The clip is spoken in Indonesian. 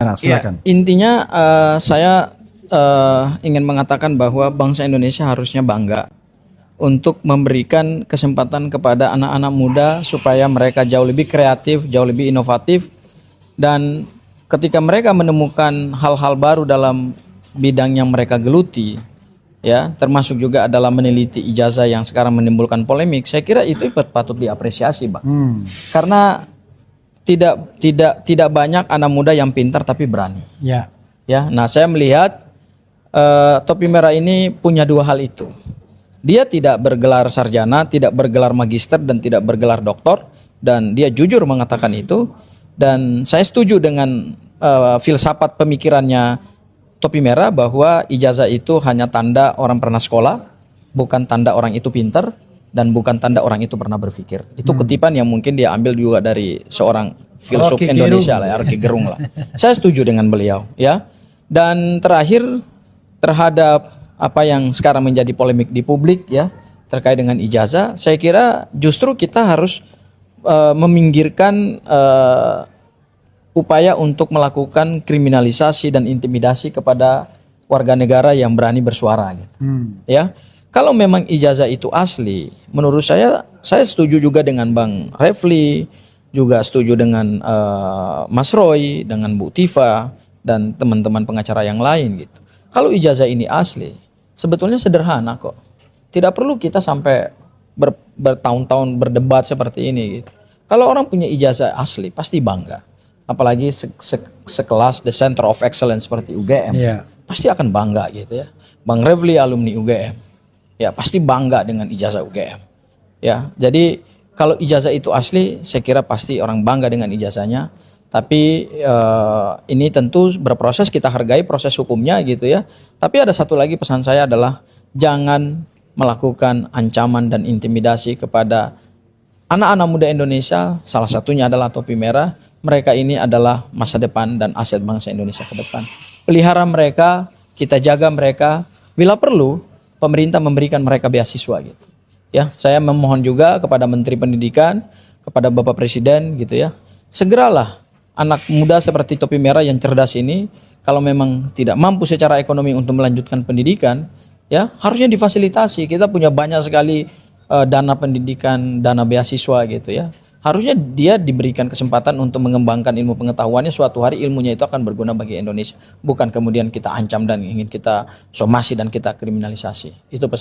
Nah, silakan. Ya, intinya saya ingin mengatakan bahwa bangsa Indonesia harusnya bangga untuk memberikan kesempatan kepada anak-anak muda supaya mereka jauh lebih kreatif, jauh lebih inovatif, dan ketika mereka menemukan hal-hal baru dalam bidang yang mereka geluti, ya, termasuk juga adalah meneliti ijazah yang sekarang menimbulkan polemik, saya kira itu patut diapresiasi, Bang. Karena tidak banyak anak muda yang pintar tapi berani. Ya. Ya, nah saya melihat Topi Merah ini punya dua hal itu. Dia tidak bergelar sarjana, tidak bergelar magister, dan tidak bergelar doktor, dan dia jujur mengatakan itu. Dan saya setuju dengan filsafat pemikirannya Topi Merah bahwa ijazah itu hanya tanda orang pernah sekolah, bukan tanda orang itu pintar, dan bukan tanda orang itu pernah berpikir. Itu kutipan yang mungkin dia ambil juga dari seorang filsuf Indonesia lah, Rocky Gerung lah. Saya setuju dengan beliau, ya. Dan terakhir, terhadap apa yang sekarang menjadi polemik di publik, ya, terkait dengan ijazah, saya kira justru kita harus meminggirkan upaya untuk melakukan kriminalisasi dan intimidasi kepada warga negara yang berani bersuara, gitu. Ya, kalau memang ijazah itu asli, menurut saya setuju juga dengan Bang Refli, juga setuju dengan Mas Roy, dengan Bu Tifa, dan teman-teman pengacara yang lain, gitu. Kalau ijazah ini asli, sebetulnya sederhana kok. Tidak perlu kita sampai bertahun-tahun berdebat seperti ini, gitu. Kalau orang punya ijazah asli, pasti bangga. Apalagi sekelas The Center of Excellence seperti UGM, pasti akan bangga, gitu ya. Bang Refli alumni UGM, ya pasti bangga dengan ijazah UGM. Ya, jadi kalau ijazah itu asli, saya kira pasti orang bangga dengan ijazahnya. Tapi ini tentu berproses, kita hargai proses hukumnya, gitu ya. Tapi ada satu lagi pesan saya adalah jangan melakukan ancaman dan intimidasi kepada anak-anak muda Indonesia. Salah satunya adalah Topi Merah. Mereka ini adalah masa depan dan aset bangsa Indonesia ke depan. Pelihara mereka, kita jaga mereka. Bila perlu, pemerintah memberikan mereka beasiswa, gitu. Ya, saya memohon juga kepada Menteri Pendidikan, kepada Bapak Presiden, gitu ya. Segeralah anak muda seperti Topi Merah yang cerdas ini, kalau memang tidak mampu secara ekonomi untuk melanjutkan pendidikan, ya harusnya difasilitasi. Kita punya banyak sekali dana pendidikan, dana beasiswa, gitu ya. Harusnya dia diberikan kesempatan untuk mengembangkan ilmu pengetahuannya, suatu hari ilmunya itu akan berguna bagi Indonesia. Bukan kemudian kita ancam dan ingin kita somasi dan kita kriminalisasi. Itu pesan